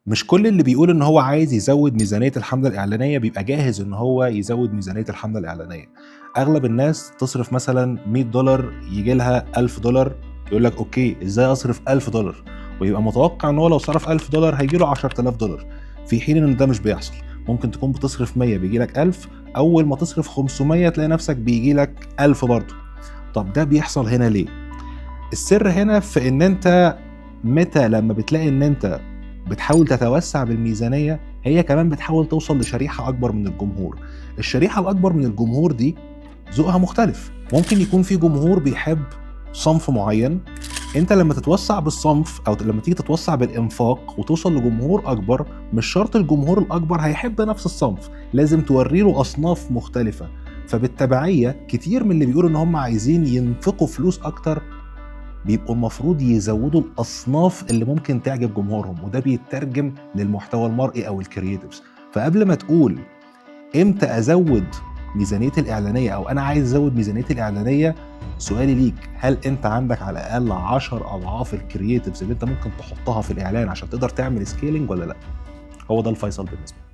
مش كل اللي بيقول إن هو عايز يزوّد ميزانية الحملة الإعلانية بيبقى جاهز إن هو يزوّد ميزانية الحملة الإعلانية. أغلب الناس تصرف مثلًا $100 ييجي لها $1000، يقول لك أوكي إزاي أصرف $1000؟ ويبقى متوقع إن هو لو صرف $1000 هييجي له $10000، في حين إن ده مش بيحصل. ممكن تكون بتصرف 100 بييجي لك 1000، أول ما تصرف 500 تلاقي نفسك بييجي لك 1000 برضه. طب ده بيحصل هنا ليه؟ السر هنا في إن أنت متى لمّا بتلاقي إن أنت بتحاول تتوسّع بالميزانية، هي كمان بتحاول توصل لشريحة أكبر من الجمهور. الشريحة الأكبر من الجمهور دي ذوقها مختلف، ممكن يكون في جمهور بيحب صنف معيّن، أنت لمّا تتوسّع بالصنف أو لمّا تيجي تتوسّع بالإنفاق وتوصل لجمهور أكبر، مش شرط الجمهور الأكبر هيحب نفس الصنف، لازم تورّي له أصناف مختلفة. فبالتبعية كتير من اللي بيقولوا إن هم عايزين ينفقوا فلوس أكتر بيبقوا المفروض يزودوا الأصناف اللي ممكن تعجب جمهورهم، وده بيترجم للمحتوى المرئي أو الcreatives. فقبل ما تقول إمتى أزود ميزانية الإعلانية أو أنا عايز أزود ميزانيتي الإعلانية، سؤالي ليك هل أنت عندك على الأقل 10 أضعاف الcreatives اللي أنت ممكن تحطها في الإعلان عشان تقدر تعمل scaling والّا لأ؟ هو ده الفيصل بالنسبة لي.